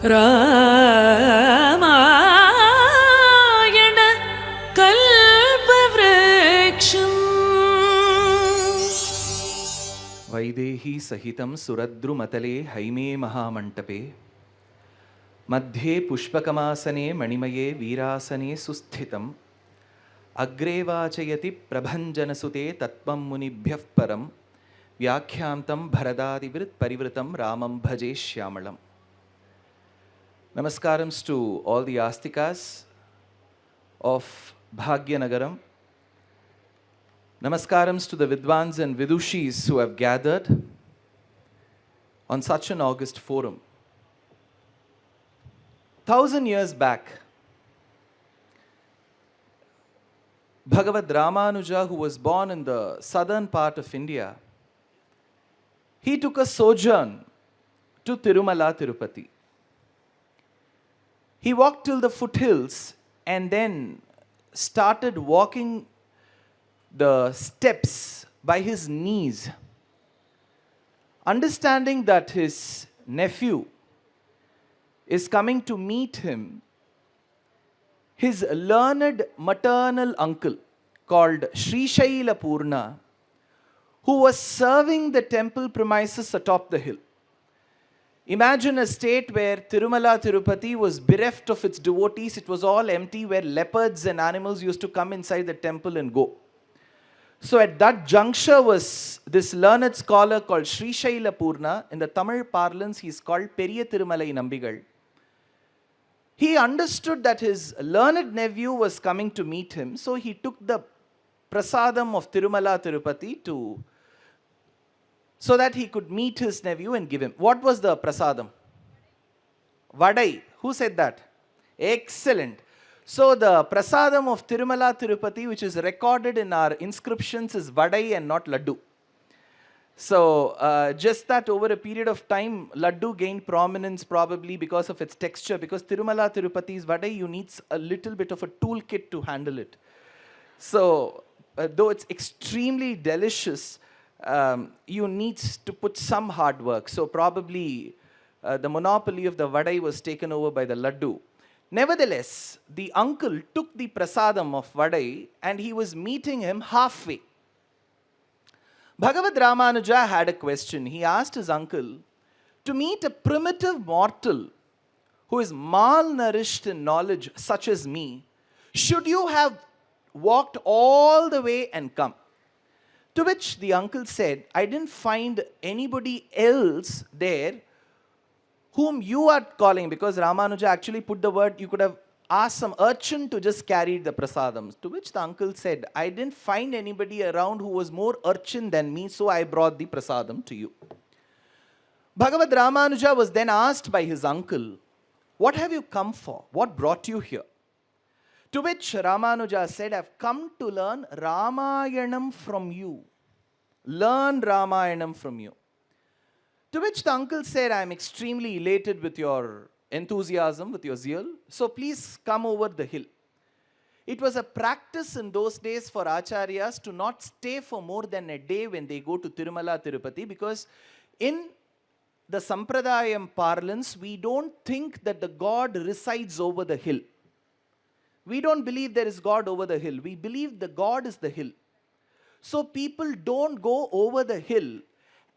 Ramayana Kalpavrksam Vaidehi Sahitam Suradru Matale Haime Mahamantape Madhye Pushpakamasane Manimaye Virasane Susthitam Agre Vachayati Prabhanjanasute Tatvam Munibhyah Param Vyakhyantam Bharadadivrit Parivritam Ramam Bhaje Shyamalam. Namaskarams to all the Astikas of Bhagyanagaram. Namaskarams to the Vidwans and Vidushis who have gathered on such an august forum. 1,000 years back, Bhagavad Ramanuja, who was born in the southern part of India, he took a sojourn to Tirumala Tirupati. He walked till the foothills and then started walking the steps by his knees, understanding that his nephew is coming to meet him. His learned maternal uncle called Sri Shailapurna, who was serving the temple premises atop the hill. Imagine a state where Tirumala Tirupati was bereft of its devotees. It was all empty, where leopards and animals used to come inside the temple and go. So at that juncture was this learned scholar called Sri Shailapurna. In the Tamil parlance, he is called Periya Thirumalai Nambigal. He understood that his learned nephew was coming to meet him, so he took the prasadam of Tirumala Tirupati so that he could meet his nephew and give him. What was the prasadam? Vadai. Who said that? Excellent. So the prasadam of Tirumala Tirupati, which is recorded in our inscriptions, is Vadai and not Laddu. So just that over a period of time, Laddu gained prominence probably because of its texture. Because Tirumala Tirupati's Vadai, you need a little bit of a toolkit to handle it. So though it's extremely delicious, you need to put some hard work. So probably the monopoly of the Vadai was taken over by the Laddu. Nevertheless, the uncle took the prasadam of Vadai and he was meeting him halfway. Bhagavad Ramanuja had a question. He asked his uncle, to meet a primitive mortal who is malnourished in knowledge such as me, should you have walked all the way and come? To which the uncle said, I didn't find anybody else there whom you are calling, because Ramanuja actually put the word, you could have asked some urchin to just carry the prasadams. To which the uncle said, I didn't find anybody around who was more urchin than me, so I brought the prasadam to you. Bhagavad Ramanuja was then asked by his uncle, what have you come for? What brought you here? To which Ramanuja said, I've come to learn Ramayanam from you. Learn Ramayanam from you. To which the uncle said, I am extremely elated with your enthusiasm, with your zeal. So please come over the hill. It was a practice in those days for acharyas to not stay for more than a day when they go to Tirumala Tirupati, because in the Sampradayam parlance, we don't think that the God resides over the hill. We don't believe there is God over the hill. We believe the God is the hill. So people don't go over the hill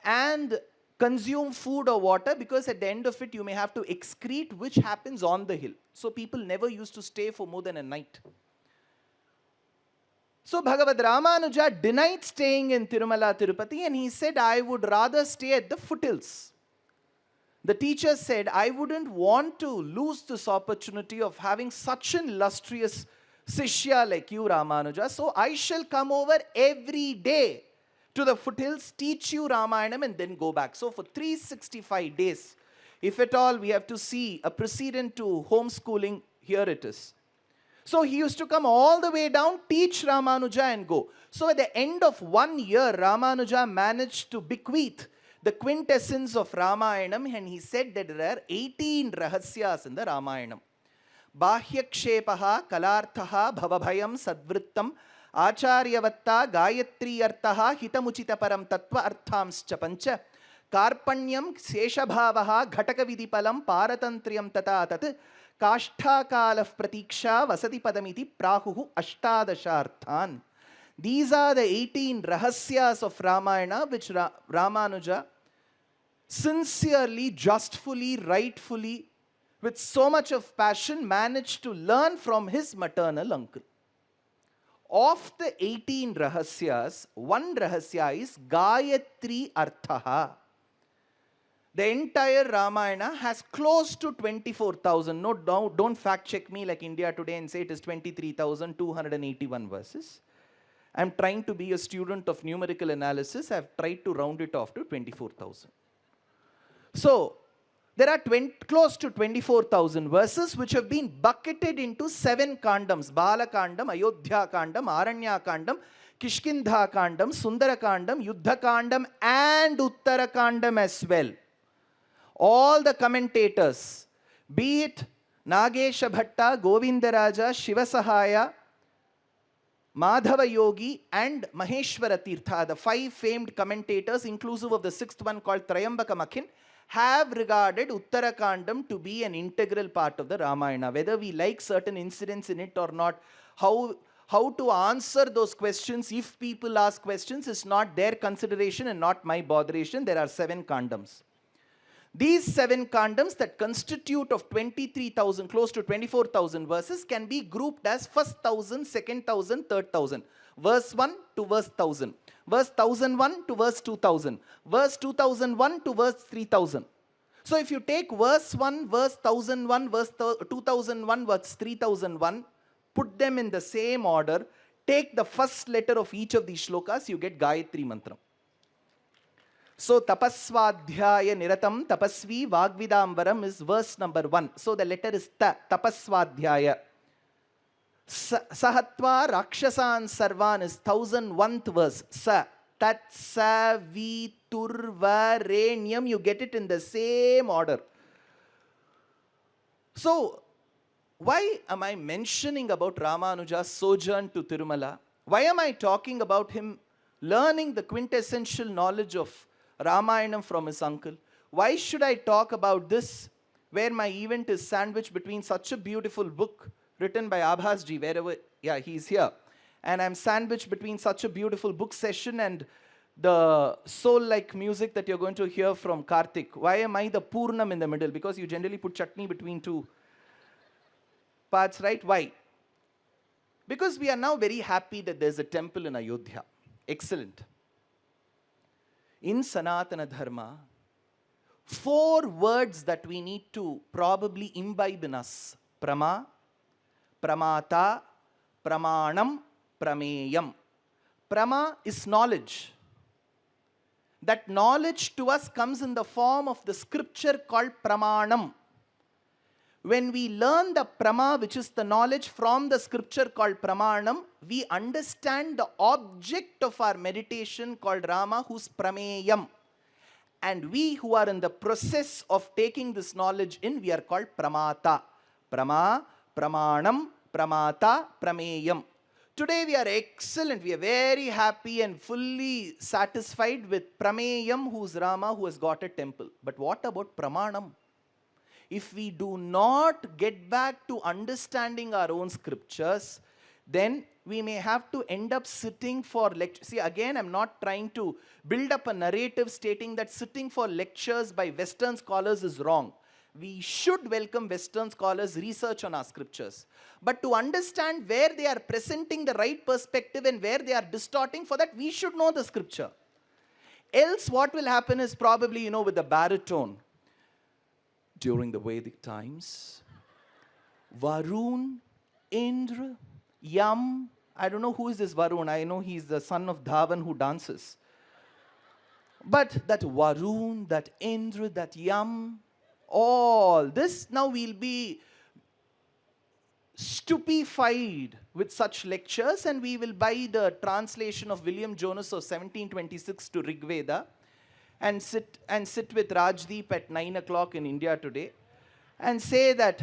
and consume food or water, because at the end of it you may have to excrete, which happens on the hill. So people never used to stay for more than a night. So Bhagavad Ramanuja denied staying in Tirumala Tirupati and he said, I would rather stay at the foothills. The teacher said, I wouldn't want to lose this opportunity of having such an illustrious Sishya like you, Ramanuja. So I shall come over every day to the foothills, teach you Ramayanam and then go back. So for 365 days, if at all we have to see a precedent to homeschooling, here it is. So he used to come all the way down, teach Ramanuja and go. So at the end of 1 year, Ramanuja managed to bequeath the quintessence of Ramayanam, and he said that there are 18 rahasyas in the Ramayanam. Bahyakshepaha kalarthaha bhavabhayam sadvrittam आचार्यवत्ता Gayatri अर्थः हितमुचित परम तत्व अर्थांश्च पंच कार्पण्यम शेषभावः घटकविधिपलं पारतन्त्र्यं तथा तत् काष्ठाकालः प्रतीक्षा वसति पदमिति प्राहुः अष्टादशार्थान्. These are the 18 rahasyas of Ramayana which Ramanuja sincerely, justfully, rightfully, with so much of passion managed to learn from his maternal uncle. Of the 18 rahasyas, one rahasya is Gayatri Arthaha. The entire Ramayana has close to 24,000. No, don't fact check me like India Today and say it is 23,281 verses. I'm trying to be a student of numerical analysis. I've tried to round it off to 24,000. So, there are close to 24,000 verses which have been bucketed into 7 kandams. Bala Kandam, Ayodhya Kandam, Aranya Kandam, Kishkindha Kandam, Sundara Kandam, Yuddha Kandam and Uttara Kandam as well. All the commentators, be it Nagesha Bhatta, Govindaraja, Shivasahaya, Madhava Yogi and Maheshwara Tirtha, the 5 famed commentators inclusive of the 6th one called Trayambaka Makhin, have regarded Uttarakandam to be an integral part of the Ramayana. Whether we like certain incidents in it or not, how to answer those questions if people ask questions is not their consideration and not my botheration. There are 7 kandams. These 7 kandams that constitute of 23,000, close to 24,000 verses can be grouped as first 1,000, second 1,000, third 1,000. Verse 1 to verse 1,000. Verse 1,001 to verse 2,000. Verse 2,001 to verse 3,000. So if you take verse 1, verse 1,001, verse 2,001, verse 3,001, put them in the same order, take the first letter of each of these shlokas, you get Gayatri Mantram. So tapaswadhyaya niratam tapasvi vagvidambaram is verse number 1. So the letter is ta, tapaswadhyaya. Sahatva rakshasan sarvan is 1,001th verse. Sa, tat, sa, vi, turva, renyam. You get it in the same order. So, why am I mentioning about Ramanuja's sojourn to Tirumala? Why am I talking about him learning the quintessential knowledge of Ramayanam from his uncle? Why should I talk about this where my event is sandwiched between such a beautiful book written by Abhasji, wherever, yeah, he's here. And I'm sandwiched between such a beautiful book session and the soul-like music that you're going to hear from Karthik. Why am I the Purnam in the middle? Because you generally put chutney between 2 parts, right? Why? Because we are now very happy that there's a temple in Ayodhya. Excellent. In Sanatana Dharma, 4 words that we need to probably imbibe in us. Prama, Pramata, Pramanam, Prameyam. Prama is knowledge. That knowledge to us comes in the form of the scripture called Pramanam. When we learn the Prama, which is the knowledge from the scripture called Pramanam, we understand the object of our meditation called Rama, who's Prameyam. And we who are in the process of taking this knowledge in, we are called Pramata. Prama, Pramanam, Pramata, Prameyam. Today we are excellent, we are very happy and fully satisfied with Prameyam, who's Rama, who has got a temple. But what about Pramanam? If we do not get back to understanding our own scriptures, then we may have to end up sitting for lectures. See, again, I'm not trying to build up a narrative stating that sitting for lectures by Western scholars is wrong. We should welcome Western scholars' research on our scriptures. But to understand where they are presenting the right perspective and where they are distorting, for that we should know the scripture. Else what will happen is probably, with the baritone. During the Vedic times, Varun, Indra, Yam, I don't know who is this Varun, I know he's the son of Dhawan who dances. But that Varun, that Indra, that Yam, all this, now we'll be stupefied with such lectures and we will buy the translation of William Jonas of 1726 to Rig Veda and sit with Rajdeep at 9 o'clock in India Today and say that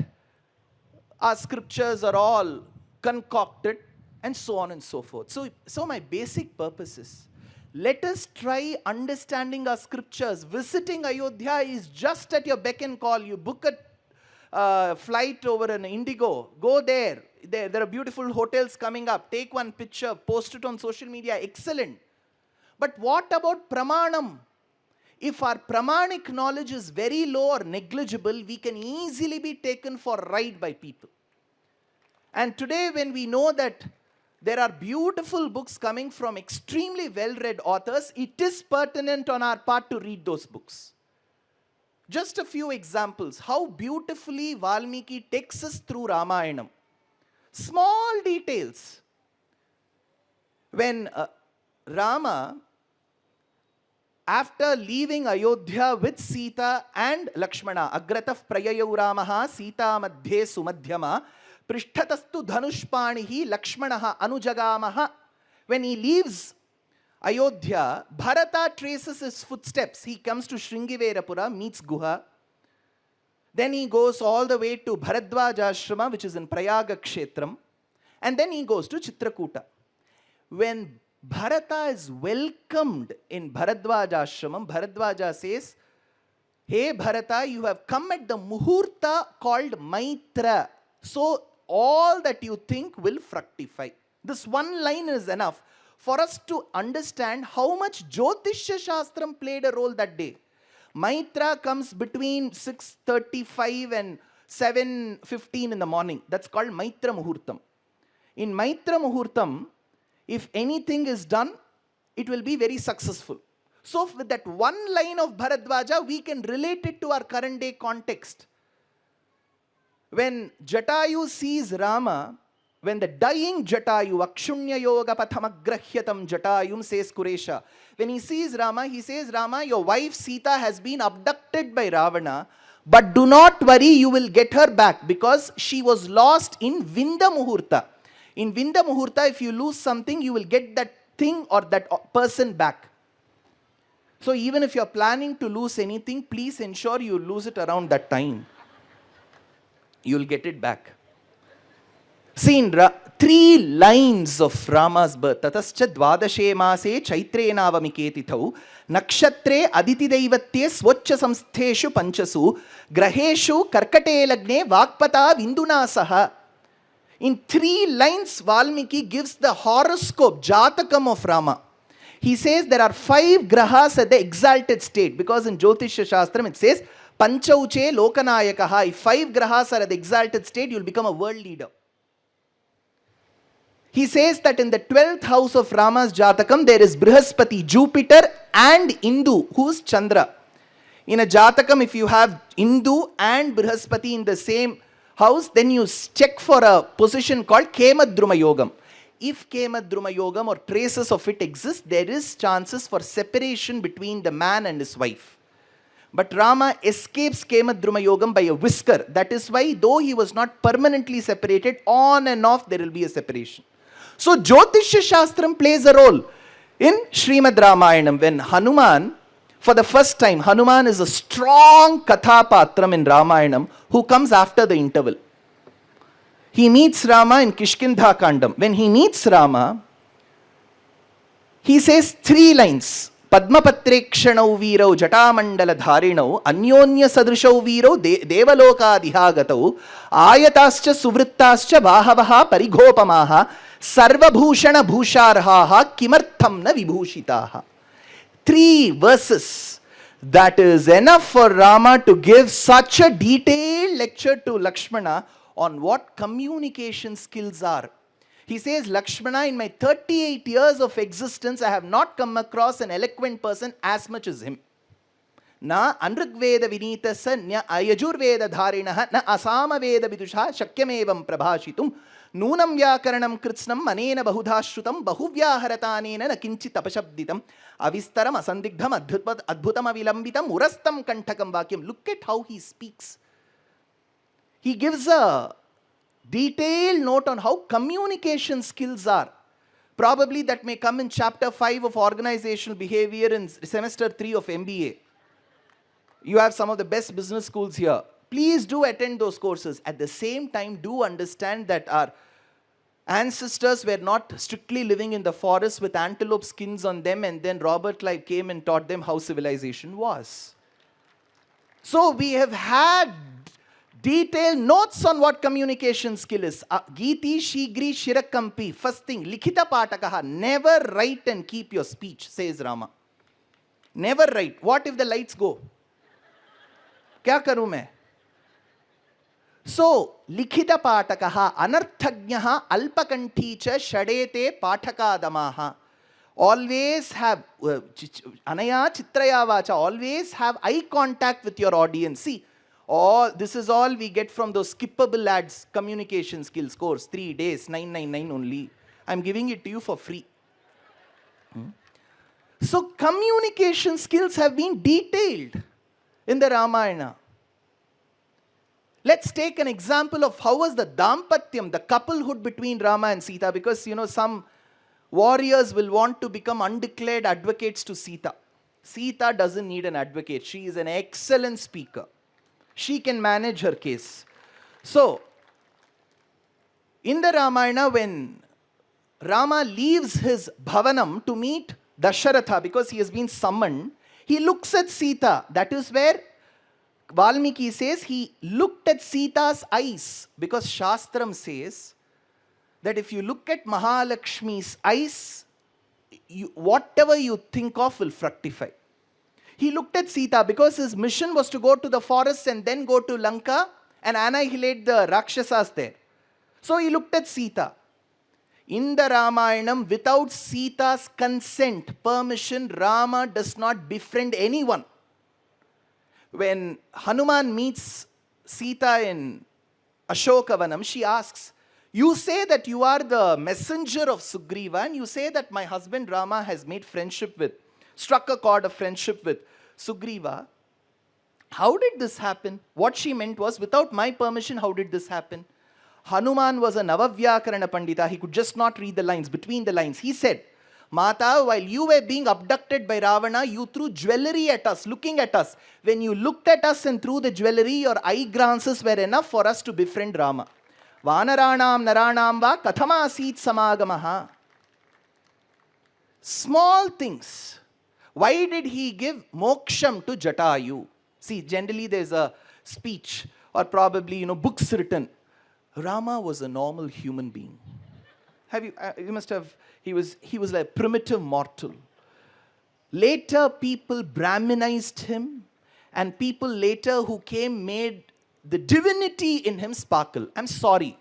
our scriptures are all concocted and so on and so forth. So my basic purpose is Let us try understanding our scriptures. Visiting Ayodhya is just at your beck and call. You book a flight over an Indigo, go there. There are beautiful hotels coming up. Take one picture, post it on social media. Excellent. But what about pramanam? If our pramanic knowledge is very low or negligible, we can easily be taken for a ride by people. And today, when we know that there are beautiful books coming from extremely well-read authors, it is pertinent on our part to read those books. Just a few examples, how beautifully Valmiki takes us through Ramayanam. Small details. When Rama, after leaving Ayodhya with Sita and Lakshmana, Agrataf prayayau Ramaha Sita madhye sumadhyama prishtatastu dhanushpanihi Lakshmanaha anujagamaha. When he leaves Ayodhya, Bharata traces his footsteps. He comes to Shringiverapura, meets Guha. Then he goes all the way to Bharadwaja Ashrama, which is in Prayaga Kshetram. And then he goes to Chitrakuta. When Bharata is welcomed in Bharadwaja Ashramam, Bharadwaja says, "Hey Bharata, you have come at the Muhurta called Maitra. So all that you think will fructify." This one line is enough for us to understand how much Jyotishya Shastram played a role that day. Maitra comes between 6:35 and 7:15 in the morning. That's called Maitra Muhurtam. In Maitra Muhurtam, if anything is done, it will be very successful. So with that one line of Bharadwaja, we can relate it to our current day context. When Jatayu sees Rama, when the dying Jatayu, Akshunya Yoga Pathamagrahyatam Jatayum, says Kuresha, when he sees Rama, he says, "Rama, your wife Sita has been abducted by Ravana, but do not worry, you will get her back because she was lost in Vinda Muhurta. In Vinda Muhurta, if you lose something, you will get that thing or that person back. So even if you're planning to lose anything, please ensure you lose it around that time. You'll get it back." See, in 3 lines of Rama's birth, Tatascha Dvadashe Mase Chaitre Navamiketithau Nakshatre Aditi Daivatye Swachcha Samstheshu Panchasu Graheshu Karkate Lagne Vakpata Vinduna Saha. In 3 lines, Valmiki gives the horoscope, Jatakam of Rama. He says there are 5 grahas at the exalted state, because in Jyotishya Shastram it says Panchauche Lokanayakaha. If 5 grahas are at the exalted state, you will become a world leader. He says that in the 12th house of Rama's Jatakam, there is Brihaspati, Jupiter, and Indu, who is Chandra. In a Jatakam, if you have Indu and Brihaspati in the same house, then you check for a position called Kemadruma Yogam. If Kemadruma Yogam or traces of it exist, there is chances for separation between the man and his wife. But Rama escapes Kemadruma Yogam by a whisker. That is why, though he was not permanently separated, on and off there will be a separation. So Jyotishya Shastram plays a role in Srimad Ramayanam. When Hanuman, for the first time, Hanuman is a strong Kathapatram in Ramayanam who comes after the interval. He meets Rama in Kishkindha Kandam. When he meets Rama, he says 3 lines. Padmapatrekshanau virau jatamandala dharinau anyonya sadrishau virau devaloka dihagatau ayatascha suvrittascha vahavaha parigopamaha sarvabhushana bhusharhaha kimartham na vibhushitaha. 3 verses. That is enough for Rama to give such a detailed lecture to Lakshmana on what communication skills are. He says, "Lakshmana, in my 38 years of existence, I have not come across an eloquent person as much as him. Na anrugveda vinitasa nya ayajurveda dharinaha na asama veda vidusha shakyamevam prabhashitum nunam vyakaranam kritsnam manena bahudhashrutam bahuvyaharathanena na kinchit apashabditam avistaram asandigdham adbhutam avilambitam urastam kanthakam vakyam." Look at how he speaks. He gives a detailed note on how communication skills are. Probably that may come in chapter 5 of organizational behavior in semester 3 of MBA. You have some of the best business schools here. Please do attend those courses. At the same time, do understand that our Ancestors were not strictly living in the forest with antelope skins on them, and then Robert Clive came and taught them how civilization was. So we have had detailed notes on what communication skill is. Geeti Shigri Shirakampi. First thing, Likhita Patakaha. Never write and keep your speech, says Rama. Never write. What if the lights go? Kya karu main? So, Likhita Patakaha, Anarthagnaha, Alpakanticha, Shadete, Patakadamaha. Always have, Anaya Chitraya Vacha, always have eye contact with your audience. See, this is all we get from those skippable ads, communication skills course, 3 days, 999 only. I'm giving it to you for free. So, communication skills have been detailed in the Ramayana. Let's take an example of how was the Dampatyam, the couplehood between Rama and Sita, because some warriors will want to become undeclared advocates to Sita. Sita doesn't need an advocate. She is an excellent speaker. She can manage her case. So, in the Ramayana, when Rama leaves his bhavanam to meet Dasharatha because he has been summoned, he looks at Sita. That is where Valmiki says he looked at Sita's eyes, because Shastram says that if you look at Mahalakshmi's eyes, whatever you think of will fructify. He looked at Sita because his mission was to go to the forest and then go to Lanka and annihilate the Rakshasas there. So he looked at Sita. In the Ramayanam, without Sita's consent, permission, Rama does not befriend anyone. When Hanuman meets Sita in Ashokavanam, she asks, you say that you are the messenger of Sugriva, and you say that my husband Rama has made friendship with, struck a chord of friendship with Sugriva. How did this happen? What she meant was, without my permission, how did this happen? Hanuman was a Navavyakarana Pandita. He could just not read the lines, between the lines. He said, Mata, while you were being abducted by Ravana, you threw jewelry at us, looking at us. When you looked at us and threw the jewelry, your eye glances were enough for us to befriend Rama. Vanaranam naranam va kathamasit samagamaha. Small things. Why did he give moksham to Jatayu? See, generally there's a speech or probably, books written. Rama was a normal human being. You must have, he was like a primitive mortal. Later people Brahminized him, and people later who came made the divinity in him sparkle. I'm sorry.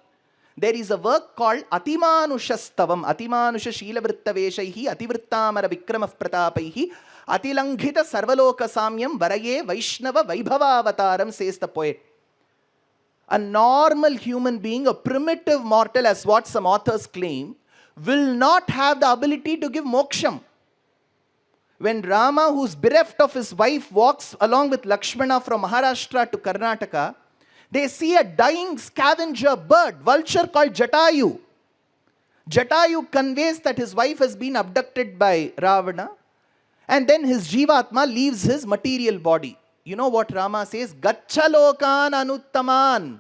There is a work called Atimanushastavam, Atimanusha Sheelavrittaveshaihi, Ativrittamara Vikramah Pratapaihi, Atilanghita Sarvaloka Samyam, Varaye Vaishnava Vaibhavavataram, says the poet. A normal human being, a primitive mortal, as what some authors claim, will not have the ability to give moksham. When Rama, who's bereft of his wife, walks along with Lakshmana from Maharashtra to Karnataka, they see a dying scavenger bird, vulture called Jatayu. Jatayu conveys that his wife has been abducted by Ravana, and then his Jivatma leaves his material body. You know what Rama says? Gachalokan anuttaman.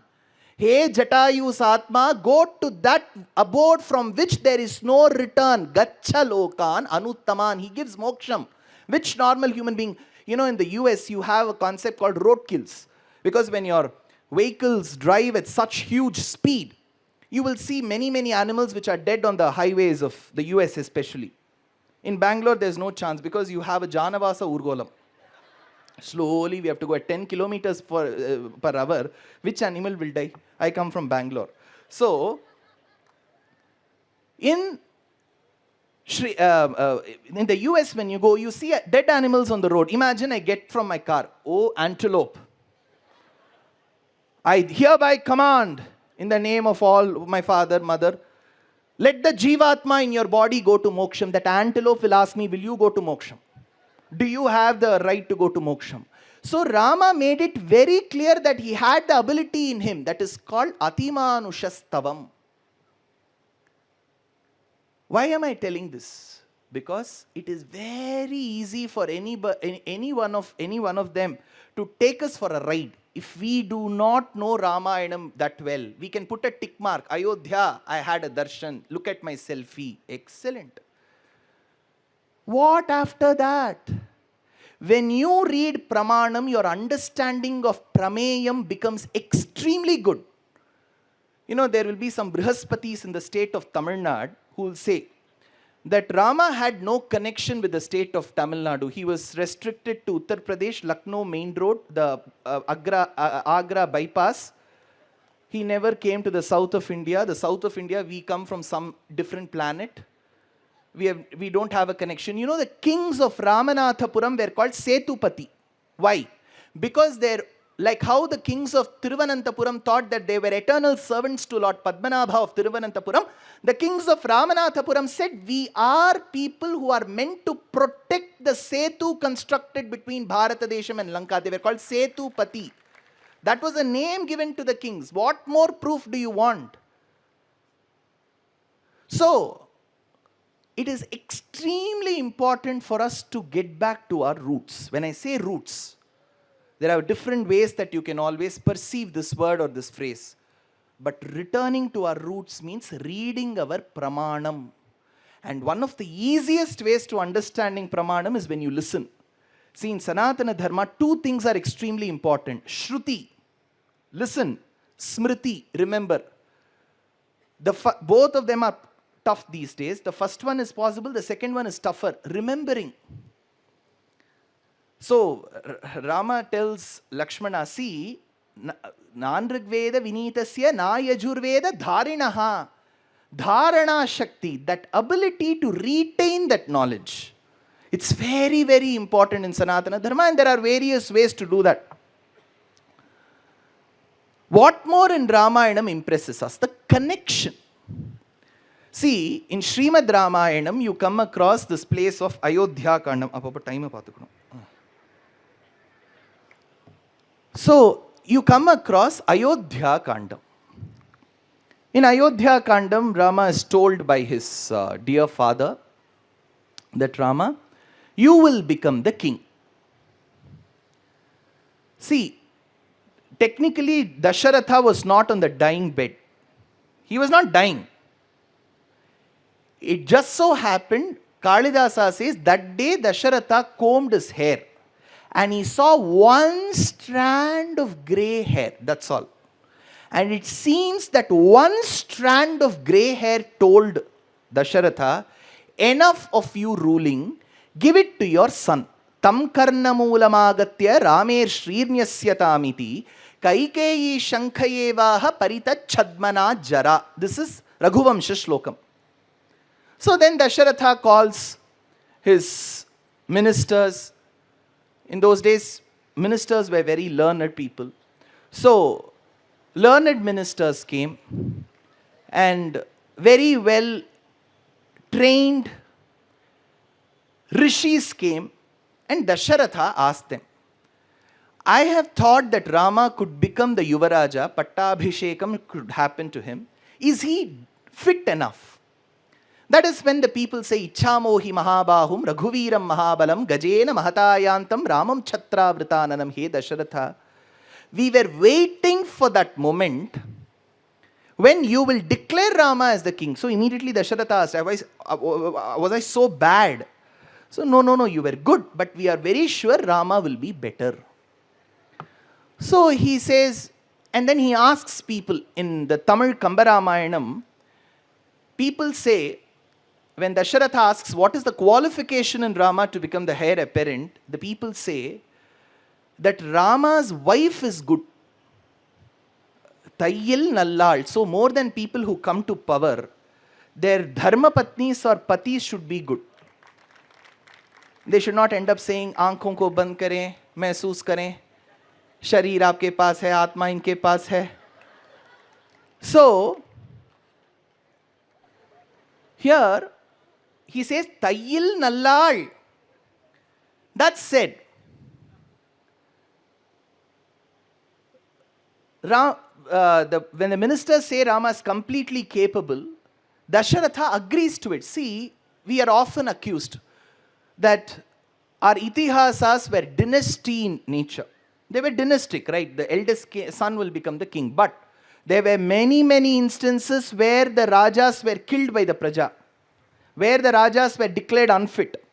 Hey Jatayu's Atma, go to that abode from which there is no return. Gachalokan anuttaman. He gives moksham. Which normal human being? In the US, you have a concept called roadkills. Because when your vehicles drive at such huge speed, you will see many, many animals which are dead on the highways of the US especially. In Bangalore, there's no chance because you have a Janavasa Urgolam. Slowly, we have to go at 10 kilometers per hour. Which animal will die? I come from Bangalore. So, in the US, when you go, you see dead animals on the road. Imagine I get from my car, oh, antelope. I hereby command, in the name of all my father, mother, let the Jivatma in your body go to moksham. That antelope will ask me, will you go to moksham? Do you have the right to go to moksham? So Rama made it very clear that he had the ability in him. That is called Atimanushastavam. Why am I telling this? Because it is very easy for any one of them to take us for a ride. if we do not know Ramayanam that well, we can put a tick mark. Ayodhya, I had a darshan. Look at my selfie. Excellent. What after that? When you read Pramanam, your understanding of Prameyam becomes extremely good. You know, there will be some Brihaspatis in the state of Tamil Nadu who will say that Rama had no connection with the state of Tamil Nadu. He was restricted to Uttar Pradesh, Lucknow main road, the Agra bypass. He never came to the south of India. The south of India, we come from some different planet. We don't have a connection. You know, the kings of Ramanathapuram were called Setupati. Why? Because they're like how the kings of Thiruvananthapuram thought that they were eternal servants to Lord Padmanabha of Thiruvananthapuram. The kings of Ramanathapuram said, we are people who are meant to protect the Setu constructed between Bharatadesham and Lanka. They were called Setupati. That was a name given to the kings. What more proof do you want? So, it is extremely important for us to get back to our roots. When I say roots, there are different ways that you can always perceive this word or this phrase. But returning to our roots means reading our Pramanam. And one of the easiest ways to understanding Pramanam is when you listen. See, in Sanatana Dharma, two things are extremely important. Shruti, listen. Smriti, remember. Both of them are tough these days. The first one is possible, the second one is tougher. Remembering. So, Rama tells Lakshmana, see, Nanrigveda Vinitasya Na Yajurveda Dharinaha. Dharana Shakti, that ability to retain that knowledge. It's very, very important in Sanatana Dharma, and there are various ways to do that. What more in Ramayanam impresses us? The connection. See, in Srimad Ramayanam, you come across this place of Ayodhya Kandam. So, you come across Ayodhya Kandam. In Ayodhya Kandam, Rama is told by his dear father that Rama, you will become the king. See, technically, Dasharatha was not on the dying bed. He was not dying. It just so happened, Kalidasa says, that day Dasharatha combed his hair and he saw one strand of grey hair. That's all. And it seems that one strand of grey hair told Dasharatha, enough of you ruling, give it to your son. Tam karna moolamagatya ramer shrirnyasya tamiti kaikeyi shankhayevaha parita chadmana jara. This is Raghuvamsha Shlokam. So then Dasharatha calls his ministers. In those days, ministers were very learned people. So, learned ministers came and very well trained rishis came, and Dasharatha asked them, I have thought that Rama could become the Yuvaraja, Pattabhishekam could happen to him. Is he fit enough? That is when the people say, Ichhamohi Mahabahum, Raghuviram Mahabalam, Gajena Mahatayantam, Ramam Chhatravritananam, He Dasharatha. We were waiting for that moment when you will declare Rama as the king. So immediately Dasharatha asked, was I so bad? So no, you were good, but we are very sure Rama will be better. So he says, and then he asks people in the Tamil Kambaramayanam, people say, when Dasharatha asks, what is the qualification in Rama to become the heir apparent, the people say that Rama's wife is good. Tayyil Nallal. So more than people who come to power, their dharma patnis or patis should be good. They should not end up saying, aankhon ko band kare, mehsoos kare, shareer aapke paas hai, atma inke paas hai. So, here, he says, Tayyil Nallal. That said, when the ministers say Rama is completely capable, Dasharatha agrees to it. See, we are often accused that our itihasas were dynasty in nature. They were dynastic, right? The eldest son will become the king. But there were many, many instances where the Rajas were killed by the Praja, where the Rajas were declared unfit.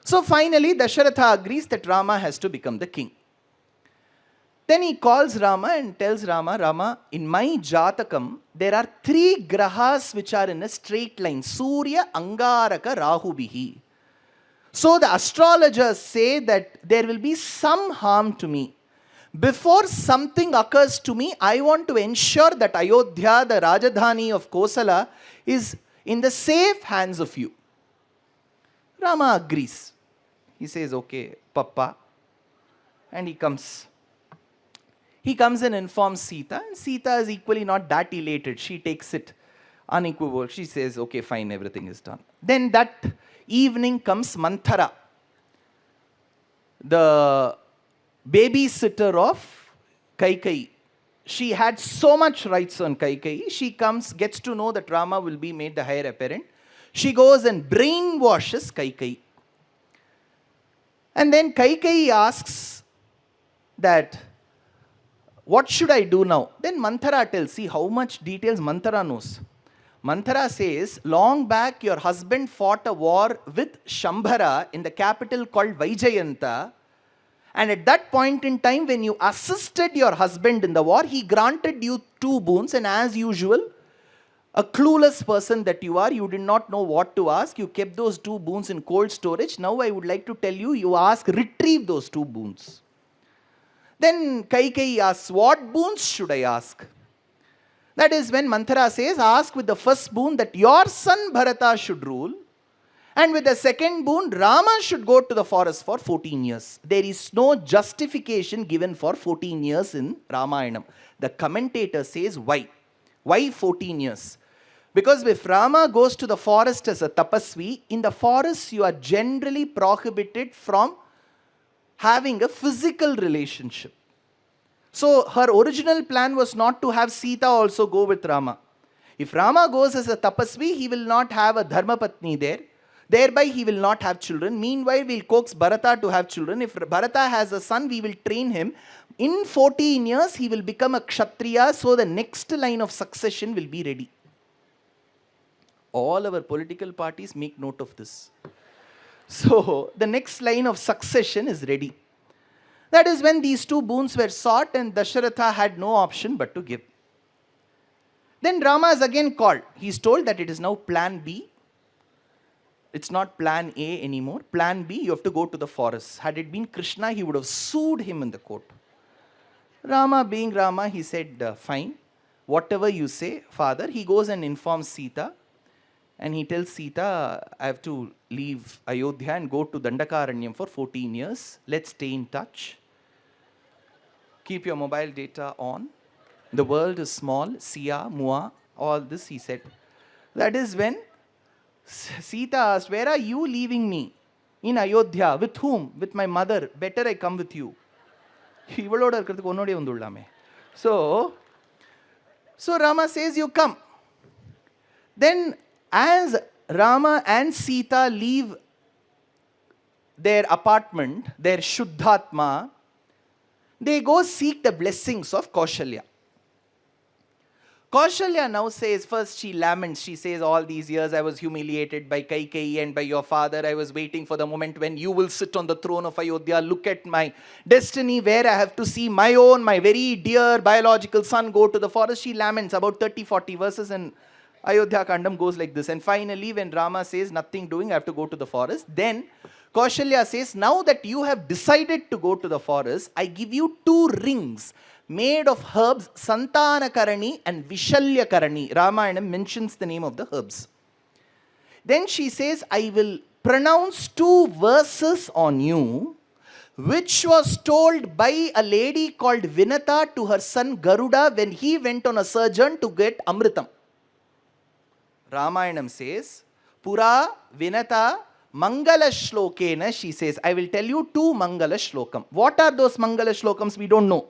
So finally, Dasharatha agrees that Rama has to become the king. Then he calls Rama and tells Rama, Rama, in my Jatakam, there are 3 grahas which are in a straight line. Surya, Angaraka, Rahubihi. So the astrologers say that there will be some harm to me. Before something occurs to me, I want to ensure that Ayodhya, the Rajadhani of Kosala, is in the safe hands of you. Rama agrees. He says, okay, Papa. And he comes. He comes and informs Sita, and Sita is equally not that elated. She takes it unequivocal. She says, okay, fine, everything is done. Then that evening comes Manthara, the babysitter of Kaikeyi. She had so much rights on Kaikeyi. She comes, gets to know that Rama will be made the heir apparent. She goes and brainwashes Kaikeyi. And then Kaikeyi asks that, what should I do now? Then Manthara tells, see how much details Manthara knows. Manthara says, long back your husband fought a war with Shambhara in the capital called Vaijayanta. And at that point in time, when you assisted your husband in the war, he granted you 2 boons. And as usual, a clueless person that you are, you did not know what to ask. You kept those 2 boons in cold storage. Now I would like to tell you, you ask, retrieve those 2 boons. Then Kaikeyi asks, what boons should I ask? That is when Manthara says, ask with the first boon that your son Bharata should rule. And with the second boon, Rama should go to the forest for 14 years. There is no justification given for 14 years in Ramayanam. The commentator says, why? Why 14 years? Because if Rama goes to the forest as a tapasvi, in the forest you are generally prohibited from having a physical relationship. So her original plan was not to have Sita also go with Rama. If Rama goes as a tapasvi, he will not have a dharmapatni there. Thereby he will not have children. Meanwhile, we'll coax Bharata to have children. If Bharata has a son, we will train him. In 14 years, he will become a Kshatriya, so the next line of succession will be ready. All our political parties make note of this. So the next line of succession is ready. That is when these 2 boons were sought and Dasharatha had no option but to give. Then Rama is again called. He is told that it is now plan B. It's not plan A anymore. Plan B, you have to go to the forest. Had it been Krishna, he would have sued him in the court. Rama being Rama, he said, fine. Whatever you say, father. He goes and informs Sita. And he tells Sita, I have to leave Ayodhya and go to Dandakaranyam for 14 years. Let's stay in touch. Keep your mobile data on. The world is small. Siya, Mua, all this he said. That is when Sita asked, where are you leaving me? In Ayodhya. With whom? With my mother. Better I come with you. So Rama says, you come. Then as Rama and Sita leave their apartment, their Shuddhatma, they go seek the blessings of Kaushalya. Kaushalya now says, first she laments, she says, all these years I was humiliated by Kaikeyi and by your father. I was waiting for the moment when you will sit on the throne of Ayodhya. Look at my destiny where I have to see my very dear biological son go to the forest. She laments about 30-40 verses and Ayodhya Kandam goes like this. And finally when Rama says nothing doing, I have to go to the forest. Then Kaushalya says, now that you have decided to go to the forest, I give you 2 rings made of herbs, Santanakarani and Vishalyakarani. Ramayana mentions the name of the herbs. Then she says, I will pronounce 2 verses on you, which was told by a lady called Vinata to her son Garuda when he went on a sojourn to get Amritam. Ramayanam says, Pura Vinata Mangala Shlokena, she says, I will tell you 2 Mangala Shlokam. What are those Mangala Shlokams? We don't know.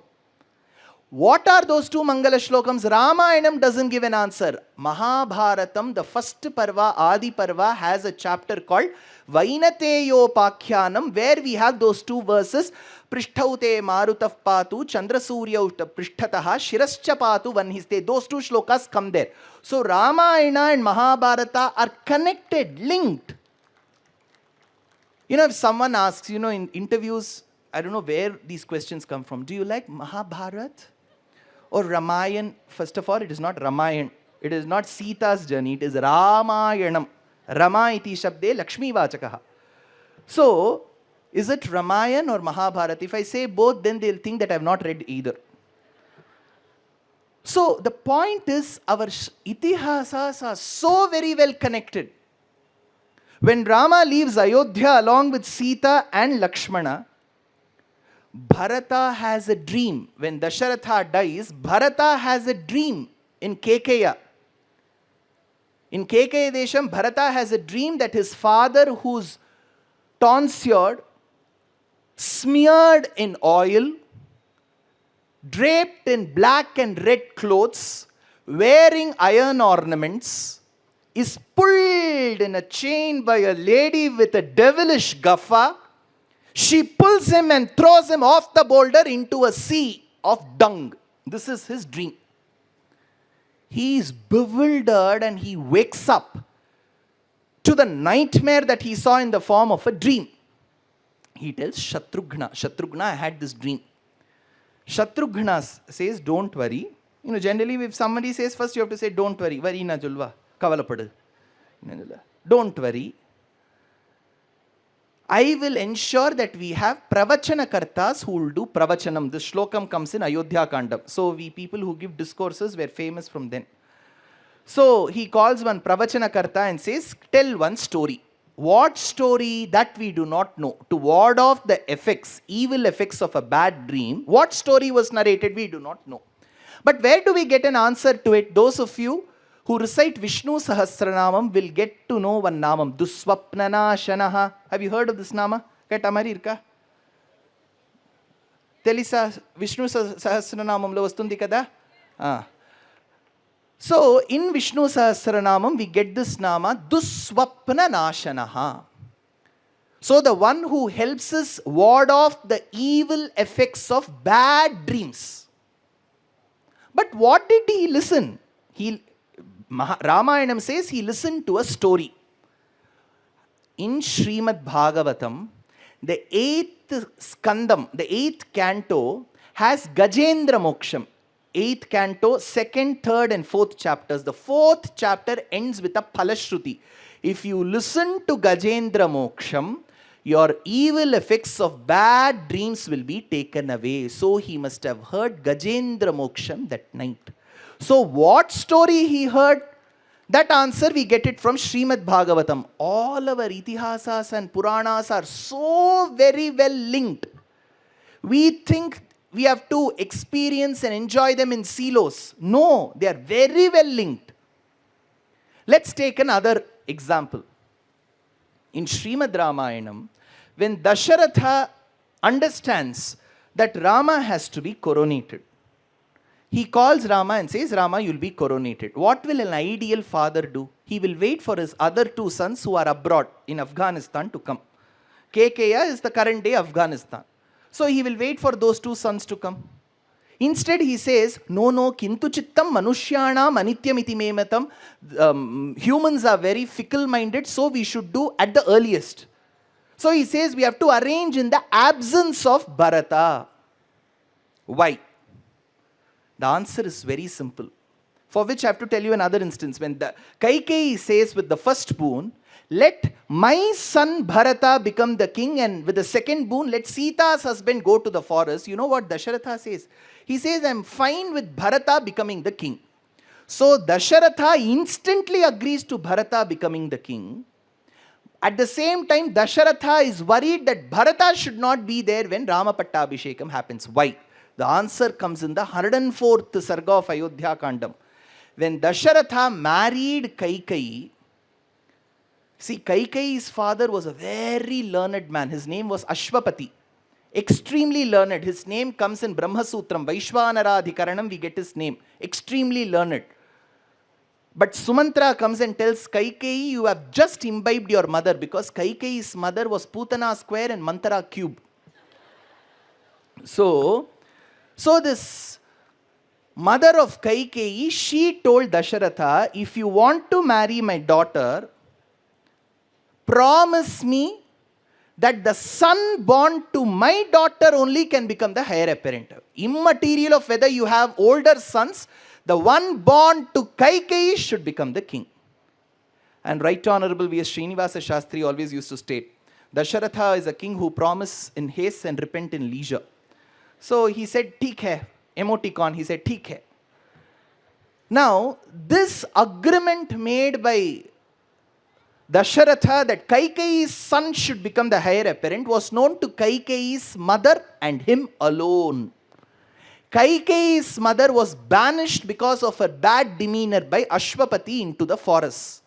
What are those two Mangala Shlokams? Ramayanam doesn't give an answer. Mahabharatam, the first Parva, Adi Parva, has a chapter called Vainateyopakhyanam, where we have those two verses. Prishthaute Marutav Patu, Chandrasurya Prishtataha, Shirascha Patu Vanhiste. Those two shlokas come there. So Ramayana and Mahabharata are connected, linked. If someone asks, in interviews, I don't know where these questions come from. Do you like Mahabharata or Ramayan? First of all, it is not Ramayan. It is not Sita's journey. It is Ramayanam. Rama iti shabde Lakshmi vachakaha. So, is it Ramayan or Mahabharata? If I say both, then they'll think that I have not read either. So, the point is, our itihasas are so very well connected. When Rama leaves Ayodhya along with Sita and Lakshmana, Bharata has a dream. When Dasharatha dies, Bharata has a dream in Kekeya. In Kekeya Desham, Bharata has a dream that his father, who's tonsured, smeared in oil, draped in black and red clothes, wearing iron ornaments, is pulled in a chain by a lady with a devilish guffa. She pulls him and throws him off the boulder into a sea of dung. This is his dream. He is bewildered and he wakes up to the nightmare that he saw in the form of a dream. He tells Shatrughna, Shatrughna, I had this dream. Shatrughna says, don't worry. Generally if somebody says first, you have to say, don't worry. Worry na julva. Kavalapadu. Don't worry. I will ensure that we have pravachanakartas who will do pravachanam. This shlokam comes in Ayodhya Kandam. So we people who give discourses were famous from then. So he calls one pravachanakarta and says, tell one story. What story? That we do not know. To ward off the effects, evil effects of a bad dream, what story was narrated? We do not know. But where do we get an answer to it? Those of you who recite Vishnu Sahasranamam will get to know one namam. Duswapnana Shanaha. Have you heard of this nama? Ketamarirka? Telisa Vishnu Sahasranamam lo vastundi kada? So in Vishnu Sahasranamam we get this nama Duswapnana Shanaha. So the one who helps us ward off the evil effects of bad dreams. But what did he listen? Ramayanam says he listened to a story. In Srimad Bhagavatam, the 8th skandam, the 8th canto has Gajendra Moksham. 8th canto, 2nd, 3rd and 4th chapters. The 4th chapter ends with a Palashruti. If you listen to Gajendra Moksham, your evil effects of bad dreams will be taken away. So he must have heard Gajendra Moksham that night. So what story he heard? That answer we get it from Srimad Bhagavatam. All our itihasas and Puranas are so very well linked. We think we have to experience and enjoy them in silos. No, they are very well linked. Let's take another example. In Srimad Ramayanam, when Dasharatha understands that Rama has to be coronated, he calls Rama and says, Rama, you'll be coronated. What will an ideal father do? He will wait for his other two sons who are abroad in Afghanistan to come. Kekeya is the current day Afghanistan. So he will wait for those two sons to come. Instead he says, no, kintu chittam manushyanam anityamiti mematam. Humans are very fickle-minded, so we should do at the earliest. So he says we have to arrange in the absence of Bharata. Why? The answer is very simple. For which I have to tell you another instance. When the Kaikeyi says with the first boon, let my son Bharata become the king, and with the second boon, let Sita's husband go to the forest. You know what Dasharatha says? He says, I'm fine with Bharata becoming the king. So Dasharatha instantly agrees to Bharata becoming the king. At the same time, Dasharatha is worried that Bharata should not be there when Rama Pattabhishekam happens. Why? The answer comes in the 104th Sarga of Ayodhya Kandam. When Dasharatha married Kaikeyi, see, Kaikeyi's father was a very learned man. His name was Ashwapati. Extremely learned. His name comes in Brahma Sutram. Vaishvanaradhikaranam, we get his name. Extremely learned. But Sumantra comes and tells Kaikeyi, you have just imbibed your mother, because Kaikeyi's mother was Putana square and Mantara cube. So this mother of Kaikeyi, she told Dasharatha, if you want to marry my daughter, promise me that the son born to my daughter only can become the heir apparent. Immaterial of whether you have older sons, the one born to Kaikeyi should become the king. And Right Honorable V.S. Srinivasa Shastri always used to state, Dasharatha is a king who promises in haste and repent in leisure. So he said, theek hai. Emoticon, he said, theek hai. Now, this agreement made by Dasharatha that Kaikeyi's son should become the heir apparent was known to Kaikeyi's mother and him alone. Kaikeyi's mother was banished because of her bad demeanor by Ashwapati into the forest.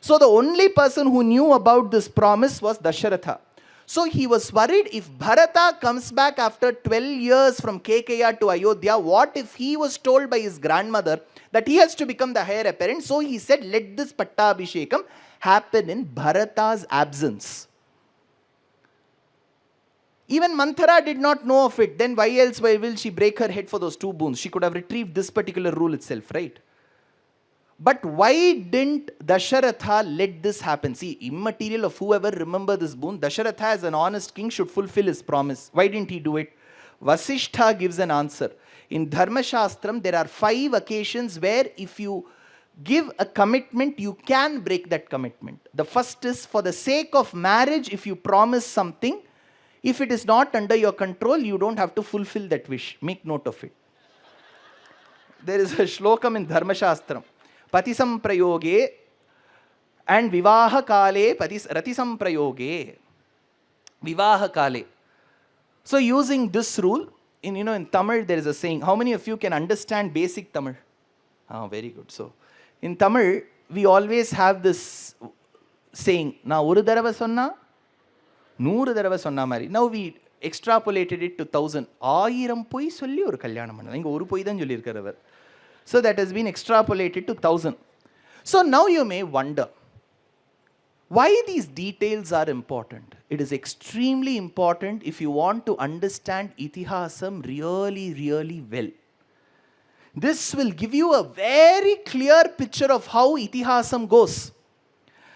So the only person who knew about this promise was Dasharatha. So he was worried, if Bharata comes back after 12 years from Kekeya to Ayodhya, what if he was told by his grandmother that he has to become the heir apparent? So he said, let this Pattabhishekam happen in Bharata's absence. Even Manthara did not know of it. Then why will she break her head for those 2 boons? She could have retrieved this particular rule itself, right? But why didn't Dasharatha let this happen? See, immaterial of whoever remember this boon, Dasharatha as an honest king should fulfill his promise. Why didn't he do it? Vasishtha gives an answer. In Dharma Shastram, there are 5 occasions where if you give a commitment, you can break that commitment. The first is for the sake of marriage, if you promise something, if it is not under your control, you don't have to fulfill that wish. Make note of it. There is a shlokam in Dharma Shastram. Patisam prayoge and vivaha kale ratisam prayoge. Vivaha kale. So using this rule, in Tamil there is a saying. How many of you can understand basic Tamil? Oh, very good. So in Tamil, we always have this saying, na oru tharava sonna, நூறு தடவை சொன்ன மாதிரி. Now we extrapolated it to 1000. 1000 பொய் சொல்லி ஒரு கல்யாணம் பண்ணலாம். இங்க ஒரு பொய் தான் சொல்லியிருக்கார் அவர். So that has been extrapolated to 1000. So now you may wonder, why these details are important? It is extremely important if you want to understand Itihasam really, really well. This will give you a very clear picture of how Itihasam goes.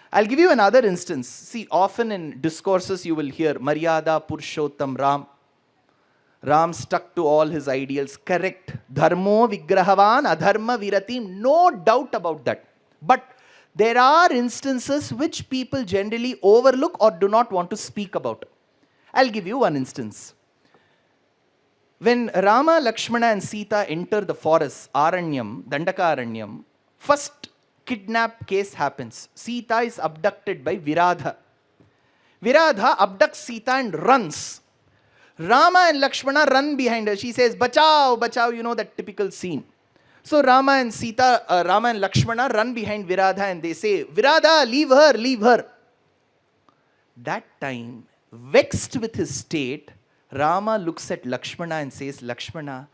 I'll give you another instance. See, often in discourses you will hear Maryada Purushottam Ram. Ram stuck to all his ideals. Correct. Dharmo Vigrahavan Adharma Viratim. No doubt about that. But there are instances which people generally overlook or do not want to speak about. I'll give you one instance. When Rama, Lakshmana and Sita enter the forest, Aranyam, Dandakaranyam, first kidnap case happens. Sita is abducted by Viradha. Viradha abducts Sita and runs. Rama and Lakshmana run behind her. She says, Bachao, Bachao, you know that typical scene. So Rama and Lakshmana run behind Viradha and they say, Viradha, leave her, leave her. That time, vexed with his state, Rama looks at Lakshmana and says, Lakshmana,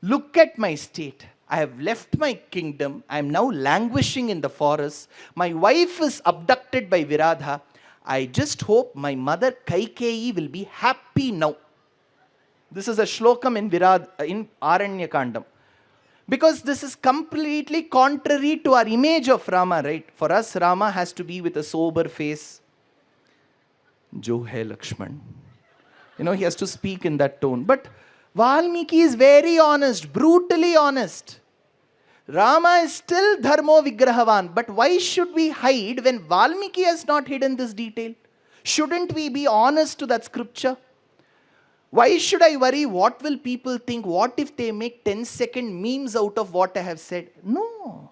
look at my state. I have left my kingdom. I am now languishing in the forest. My wife is abducted by Viradha. I just hope my mother Kaikeyi will be happy now. This is a shlokam in Aranyakandam. Because this is completely contrary to our image of Rama, right? For us, Rama has to be with a sober face. Jo hai Lakshman. He has to speak in that tone. But Valmiki is very honest, brutally honest. Rama is still Dharmo Vigrahavan. But why should we hide when Valmiki has not hidden this detail? Shouldn't we be honest to that scripture? Why should I worry? What will people think? What if they make 10-second memes out of what I have said? No.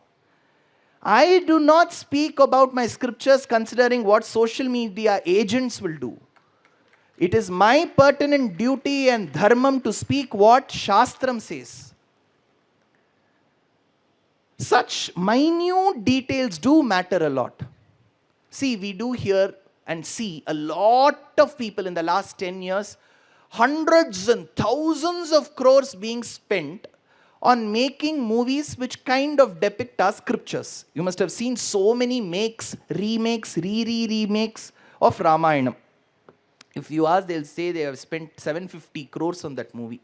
I do not speak about my scriptures considering what social media agents will do. It is my pertinent duty and dharmam to speak what Shastram says. Such minute details do matter a lot. See, we do hear and see a lot of people in the last 10 years hundreds and thousands of crores being spent on making movies which kind of depict our scriptures. You must have seen so many makes, remakes, remakes of Ramayana. If you ask, they'll say they have spent 750 crores on that movie.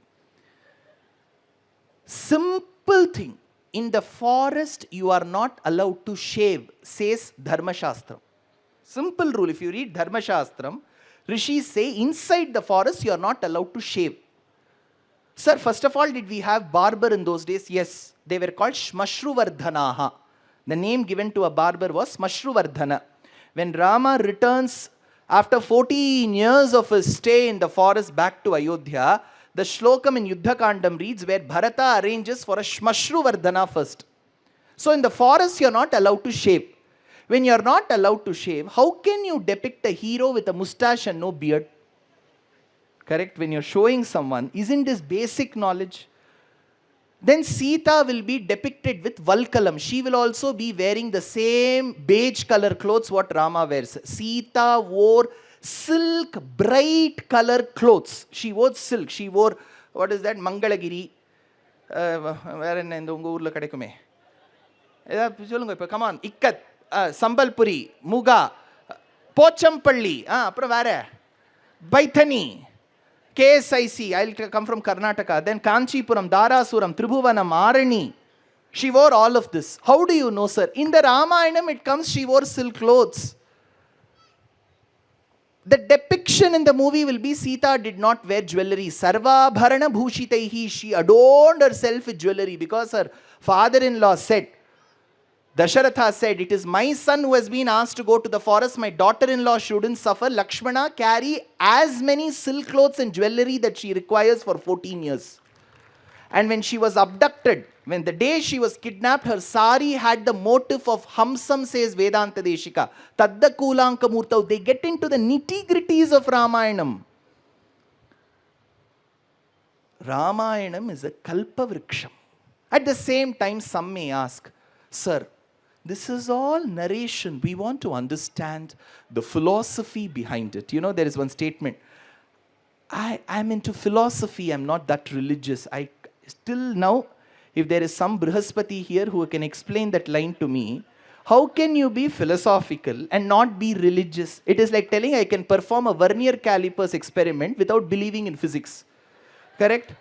Simple thing. In the forest, you are not allowed to shave, says Dharma Shastra. Simple rule. If you read Dharma Shastram, Rishis say inside the forest, you are not allowed to shave. Sir, first of all, did we have barber in those days? Yes. They were called Shmashruvardhanaha. The name given to a barber was Shmashruvardhana. When Rama returns after 14 years of his stay in the forest back to Ayodhya, the shlokam in Yuddha Kandam reads where Bharata arranges for a Shmashruvardhana first. So in the forest, you are not allowed to shave. When you are not allowed to shave, how can you depict a hero with a mustache and no beard? Correct? When you're showing someone, isn't this basic knowledge? Then Sita will be depicted with Valkalam. She will also be wearing the same beige color clothes what Rama wears. Sita wore silk, bright color clothes. She wore silk. She wore, what is that? Mangalagiri. Where in the Ungurla Kadekume? Come on. Ikkat, Sambalpuri, Muga, Pochampalli, Baithani. KSIC, I'll come from Karnataka, then Kanchipuram, Darasuram, Tribhuvanam, Arani. She wore all of this. How do you know, sir? In the Ramayanam, it comes, she wore silk clothes. The depiction in the movie will be Sita did not wear jewelry. Sarva bharana bhushitaihi. She adorned herself with jewelry because her father-in-law said, Dasharatha said, it is my son who has been asked to go to the forest. My daughter-in-law shouldn't suffer. Lakshmana carry as many silk clothes and jewelry that she requires for 14 years. And when she was abducted, when the day she was kidnapped, her sari had the motif of Hamsam, says Vedanta Deshika. Tadda Kulanka Murtav. They get into the nitty-gritties of Ramayanam. Ramayanam is a Kalpavrksam. At the same time, some may ask, sir, this is all narration. We want to understand the philosophy behind it. You know, there is one statement. I'm into philosophy. I'm not that religious. I still now, if there is some Brihaspati here who can explain that line to me, how can you be philosophical and not be religious? It is like telling I can perform a vernier calipers experiment without believing in physics. Correct?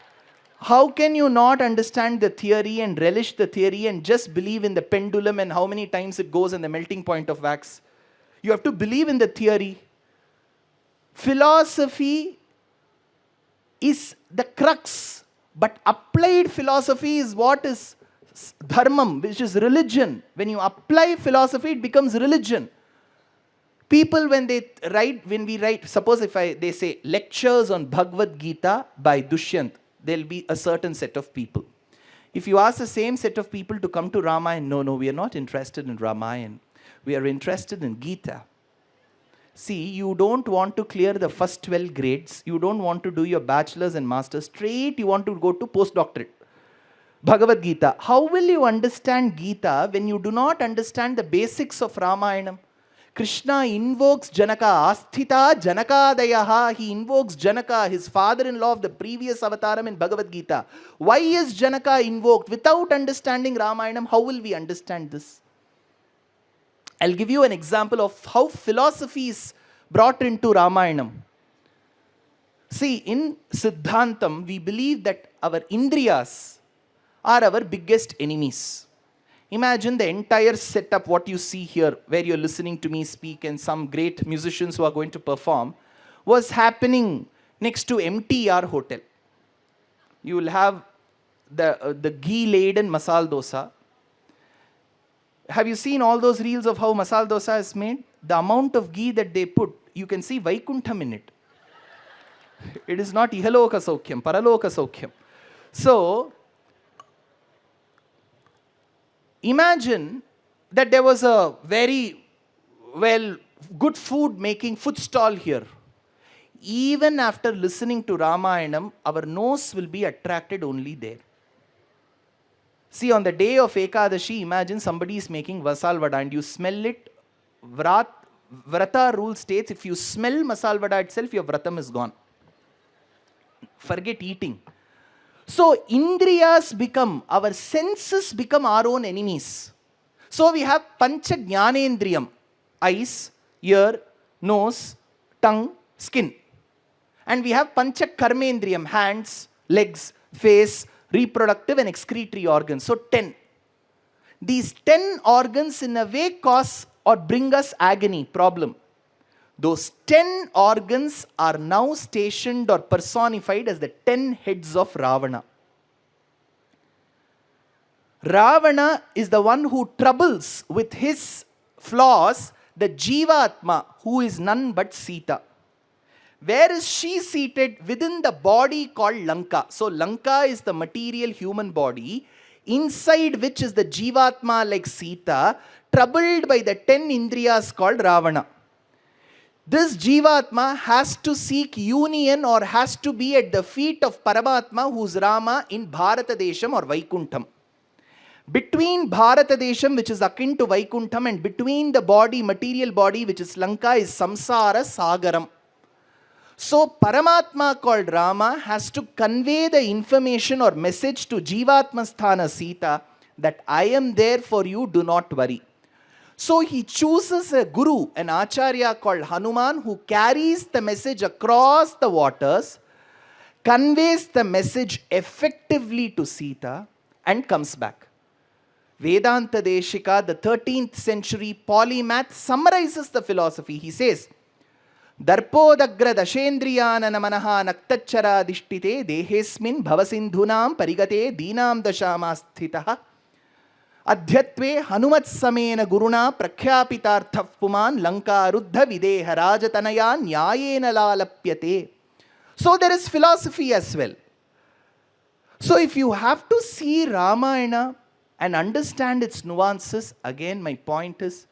How can you not understand the theory and relish the theory and just believe in the pendulum and how many times it goes in the melting point of wax? You have to believe in the theory. Philosophy is the crux, but applied philosophy is what is dharmam, which is religion. When you apply philosophy, it becomes religion. People, when we write, suppose if they say lectures on Bhagavad Gita by Dushyant, there will be a certain set of people. If you ask the same set of people to come to Ramayana, no, we are not interested in Ramayana. We are interested in Gita. See, you don't want to clear the first 12 grades. You don't want to do your bachelor's and master's. Straight, you want to go to postdoctorate. Bhagavad Gita. How will you understand Gita when you do not understand the basics of Ramayana? Krishna invokes Janaka, Asthita Janakadayaha. He invokes Janaka, his father-in-law of the previous avataram in Bhagavad Gita. Why is Janaka invoked? Without understanding Ramayanam, how will we understand this? I'll give you an example of how philosophy is brought into Ramayanam. See, in Siddhantam, we believe that our Indriyas are our biggest enemies. Imagine the entire setup, what you see here, where you're listening to me speak and some great musicians who are going to perform, was happening next to MTR Hotel. You will have the ghee-laden masala dosa. Have you seen all those reels of how masala dosa is made? The amount of ghee that they put, you can see Vaikuntham in it. It is not Ihaloka Saukhyam, Paraloka Saukhyam. So, imagine that there was a very good food stall here. Even after listening to Ramayanam, our nose will be attracted only there. See, on the day of Ekadashi, imagine somebody is making vasal vada and you smell it. Vrata rule states, if you smell masal vada itself, your vratam is gone. Forget eating. So indriyas become, our senses become our own enemies. So we have pancha jnanendriyam, eyes, ear, nose, tongue, skin. And we have pancha karmendriyam, hands, legs, face, reproductive and excretory organs. So 10. These 10 organs in a way cause or bring us agony, problem. Those 10 organs are now stationed or personified as the 10 heads of Ravana. Ravana is the one who troubles with his flaws the Jivatma, who is none but Sita. Where is she seated? Within the body called Lanka. So Lanka is the material human body, inside which is the Jivatma like Sita, troubled by the 10 Indriyas called Ravana. This Jivatma has to seek union or has to be at the feet of Paramatma, who's Rama, in Bharatadesham or Vaikuntham. Between Bharatadesham, which is akin to Vaikuntham, and between the body, material body, which is Lanka, is Samsara Sagaram. So Paramatma called Rama has to convey the information or message to Jivatma Sthana Sita that I am there for you, do not worry. So he chooses a guru, an acharya called Hanuman, who carries the message across the waters, conveys the message effectively to Sita, and comes back. Vedanta Deshika, the 13th century polymath, summarizes the philosophy. He says, Darpodagra dashendriyana manaha naktachara dishtite dehesmin bhavasindhunam parigate dinam dashamasthitaha adhyatve hanumat samena guruna prakhyapitarthaf puman lanka ruddha videha rajatanaya nyayena lalapyate. So there is philosophy as well. So if you have to see Ramayana and understand its nuances, again my point is,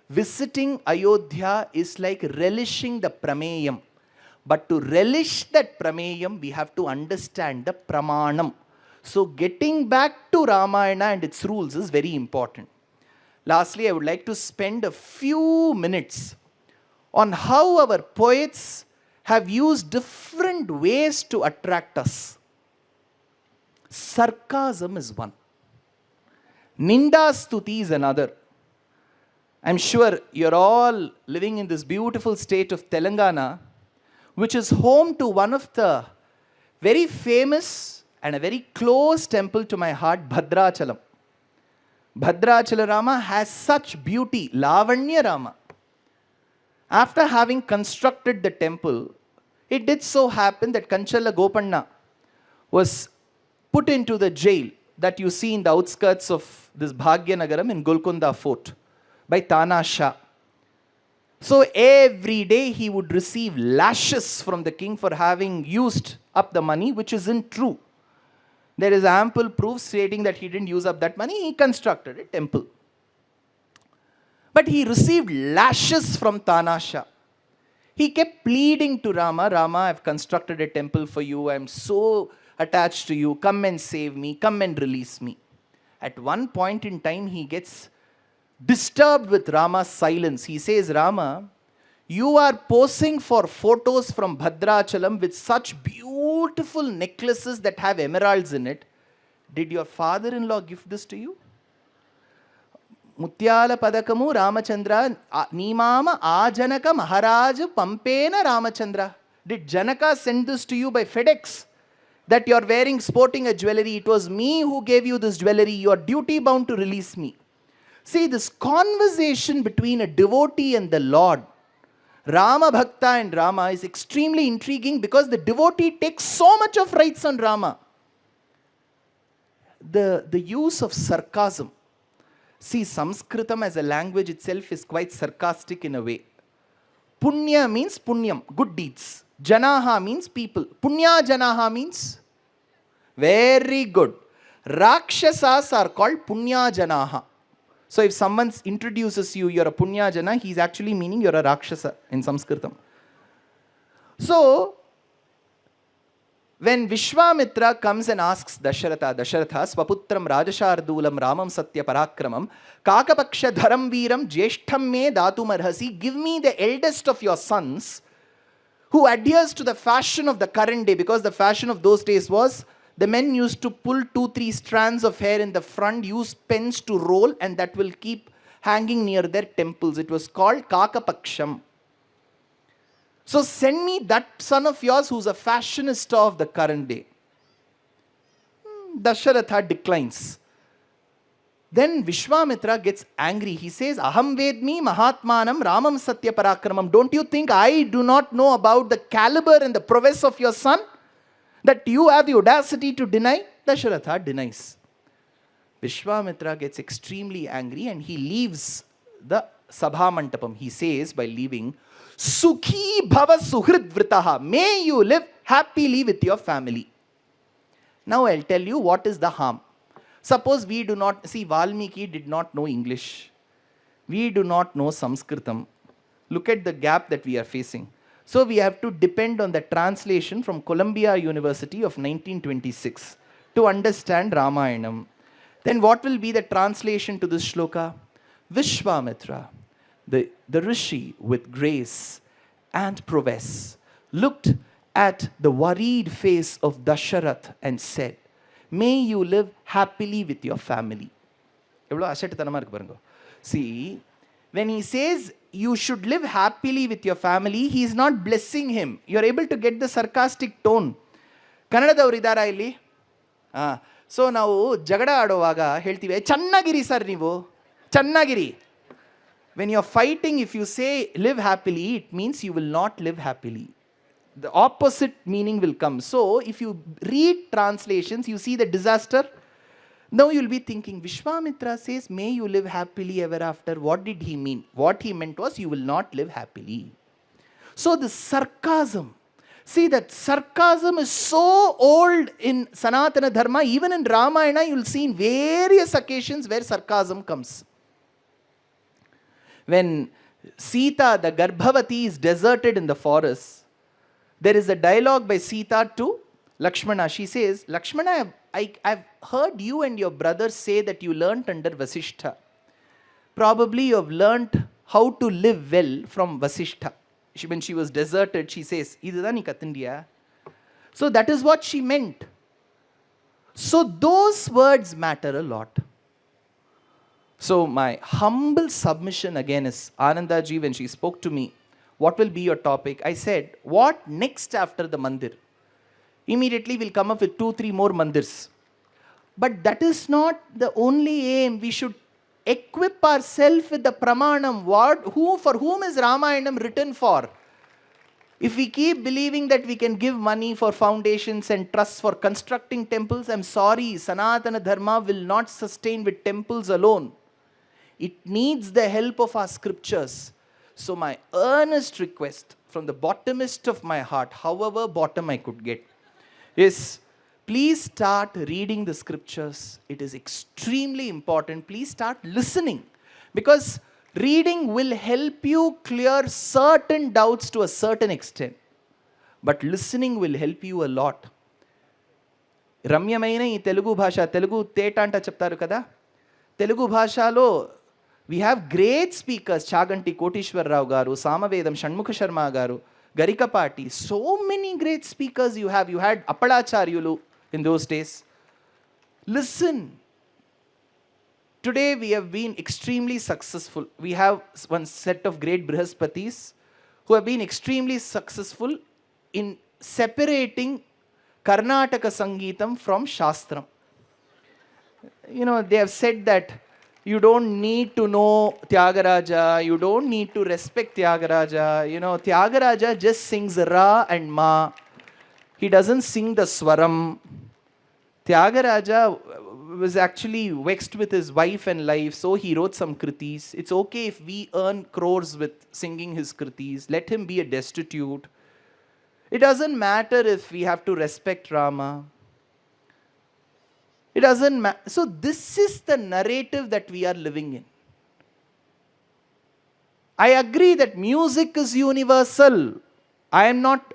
visiting Ayodhya is like relishing the prameyam. But to relish that prameyam, we have to understand the pramanam. So getting back to Ramayana and its rules is very important. Lastly, I would like to spend a few minutes on how our poets have used different ways to attract us. Sarcasm is one. Nindastuti is another. I'm sure you're all living in this beautiful state of Telangana, which is home to one of the very famous and a very close temple to my heart, Bhadrachalam. Bhadrachala Rama has such beauty, Lavanya Rama. After having constructed the temple, it did so happen that Kanchala Gopanna was put into the jail that you see in the outskirts of this Bhagyanagaram in Golconda Fort by Tana Shah. So every day he would receive lashes from the king for having used up the money, which isn't true. There is ample proof stating that he didn't use up that money. He constructed a temple. But he received lashes from Tana Shah. He kept pleading to Rama, Rama, I've constructed a temple for you. I'm so attached to you. Come and save me. Come and release me. At one point in time, he gets disturbed with Rama's silence. He says, Rama, you are posing for photos from Bhadrachalam with such beautiful necklaces that have emeralds in it. Did your father-in-law give this to you? Mutyala padakamu Ramachandra Nimama Ajanaka Maharaj Pampena Ramachandra. Did Janaka send this to you by FedEx? That you are wearing, sporting a jewelry. It was me who gave you this jewelry. You are duty bound to release me. See, this conversation between a devotee and the Lord, Rama Bhakta and Rama, is extremely intriguing because the devotee takes so much of rights on Rama. The use of sarcasm. See, Sanskritam as a language itself is quite sarcastic in a way. Punya means punyam, good deeds. Janaha means people. Punya Janaha means very good. Rakshasas are called Punya Janaha. So if someone introduces you, you're a Punya Jana, he's actually meaning you're a Rakshasa in Sanskritam. So, when Vishwamitra comes and asks Dasharatha, Swaputram Rajashardulam Ramam Satya Parakramam, Kakapaksha Dharam Veeram Jeshtham Me Datum Arhasi, give me the eldest of your sons, who adheres to the fashion of the current day, because the fashion of those days was the men used to pull 2-3 strands of hair in the front, use pens to roll, and that will keep hanging near their temples. It was called Kakapaksham. So send me that son of yours who's a fashionista of the current day. Dasharatha declines. Then Vishwamitra gets angry. He says, Aham Vedmi Mahatmanam Ramam Satya Parakramam. Don't you think I do not know about the caliber and the prowess of your son, that you have the audacity to deny? Dasharatha denies. Vishwamitra gets extremely angry and he leaves the Sabha Mantapam. He says, by leaving, Sukhi Bhava Suhrid Vritaha. May you live happily with your family. Now I'll tell you what is the harm. Suppose we do not, see, Valmiki did not know English. We do not know Sanskritam. Look at the gap that we are facing. So we have to depend on the translation from Columbia University of 1926 to understand Ramayanam. Then what will be the translation to this shloka? Vishwamitra, the Rishi with grace and prowess, looked at the worried face of Dasharath and said, may you live happily with your family. See, when he says you should live happily with your family, he is not blessing him. You are able to get the sarcastic tone. Kannadadavaru idara illi? So ನಾವು ಜಗಳ ಆಡುವಾಗ ಹೇಳ್ತೀವಿ ಚೆನ್ನಾಗಿರಿ sir ನೀವು ಚೆನ್ನಾಗಿರಿ. When you are fighting, if you say live happily, it means you will not live happily. The opposite meaning will come. So if you read translations, you see the disaster. Now you will be thinking, Vishwamitra says, may you live happily ever after. What did he mean? What he meant was, you will not live happily. So the sarcasm, see, that sarcasm is so old in Sanatana Dharma. Even in Ramayana, you will see in various occasions where sarcasm comes. When Sita, the Garbhavati, is deserted in the forest, there is a dialogue by Sita to Lakshmana. She says, Lakshmana, I've heard you and your brother say that you learnt under Vasishtha. Probably you have learnt how to live well from Vasishtha. When she was deserted, she says, so that is what she meant. So those words matter a lot. So my humble submission again is, Anandaji, when she spoke to me, what will be your topic? I said, what next after the mandir? Immediately we'll come up with 2-3 more mandirs. But that is not the only aim. We should equip ourselves with the pramanam. For whom is Ramayanam written for? If we keep believing that we can give money for foundations and trusts for constructing temples, I'm sorry, Sanatana Dharma will not sustain with temples alone. It needs the help of our scriptures. So my earnest request from the bottomest of my heart, however bottom I could get, is please start reading the scriptures. It is extremely important. Please start listening, because reading will help you clear certain doubts to a certain extent. But listening will help you a lot. రమ్యమైన ఈ తెలుగు భాష, తెలుగు తేట అంట చెప్తారు కదా, తెలుగు భాషలో we have great speakers, Chaganti Koteswara Rao గారు, సామవేదం షణ్ముఖ శర్మ గారు, Garikapati, so many great speakers you have. You had అప్పడాచార్యులు in those days. Listen. Today we have been extremely successful. We have one set of great Brihaspatis who have been extremely successful in separating Karnataka Sangeetam from Shastram. They have said that you don't need to know Tyagaraja, you don't need to respect Tyagaraja. Tyagaraja just sings Ra and Ma. He doesn't sing the Swaram. Tyagaraja was actually vexed with his wife and life, so he wrote some kritis. It's okay if we earn crores with singing his kritis. Let him be a destitute. It doesn't matter if we have to respect Rama. It doesn't matter. So this is the narrative that we are living in. I agree that music is universal. I am not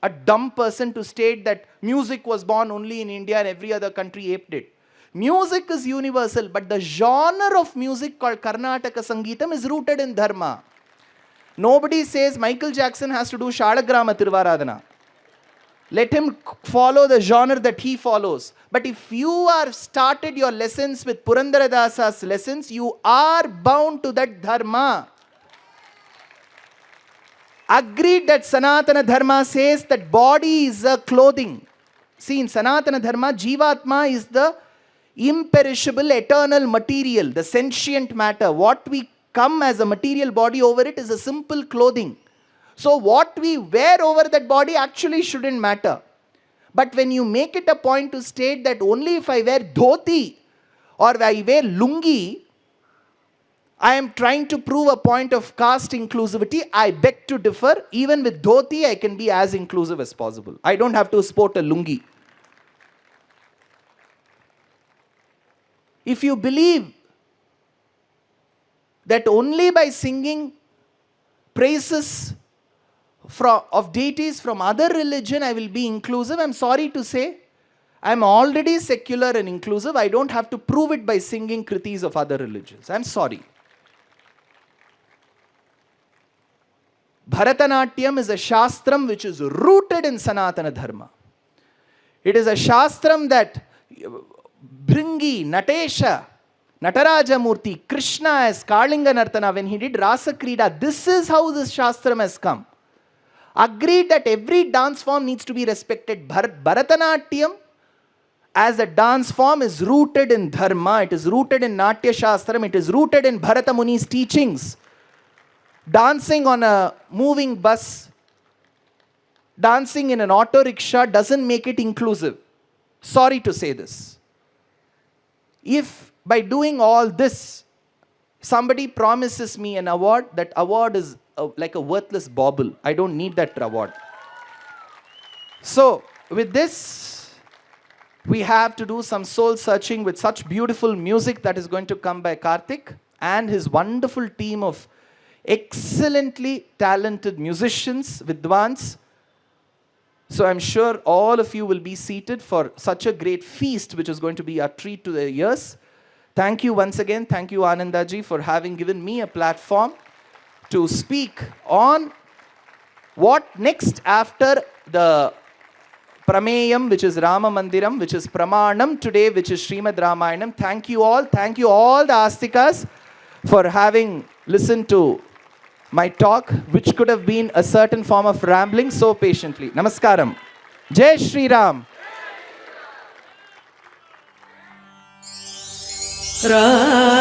a dumb person to state that music was born only in India and every other country aped it. Music is universal, but the genre of music called Karnataka Sangeetam is rooted in Dharma. Nobody says Michael Jackson has to do Shalagrama Tiruvaradana. Let him follow the genre that he follows. But if you are started your lessons with Purandaradasa's lessons, you are bound to that dharma. Agreed that Sanatana Dharma says that body is a clothing. See, in Sanatana Dharma, Jivatma is the imperishable, eternal material, the sentient matter. What we come as a material body over it is a simple clothing. So what we wear over that body actually shouldn't matter. But when you make it a point to state that only if I wear dhoti or I wear lungi, I am trying to prove a point of caste inclusivity, I beg to differ. Even with dhoti, I can be as inclusive as possible. I don't have to sport a lungi. If you believe that only by singing praises of deities from other religion I will be inclusive, I'm sorry to say, I'm already secular and inclusive. I don't have to prove it by singing kritis of other religions. I'm sorry. Bharatanatyam is a shastram which is rooted in Sanatana Dharma. It is a shastram that Bringi, Natesha, Nataraja Murti, Krishna as Kalinga Nartana, when he did Rasa Krida, this is how this shastram has come. Agreed that every dance form needs to be respected. Bharatanatyam as a dance form is rooted in Dharma. It is rooted in Natya Shastram. It is rooted in Bharata Muni's teachings. Dancing on a moving bus, dancing in an auto rickshaw doesn't make it inclusive. Sorry to say this. If by doing all this, somebody promises me an award, that award is like a worthless bauble. I don't need that award. So, with this, we have to do some soul searching with such beautiful music that is going to come by Karthik and his wonderful team of excellently talented musicians, Vidwans. So I'm sure all of you will be seated for such a great feast, which is going to be a treat to the ears. Thank you once again. Thank you, Anandaji, for having given me a platform to speak on what next after the Prameyam, which is Rama Mandiram, which is Pramanam today, which is Srimad Ramayanam. Thank you all. Thank you all the Astikas for having listened to my talk, which could have been a certain form of rambling so patiently. Namaskaram. Jai Sri Ram. Ra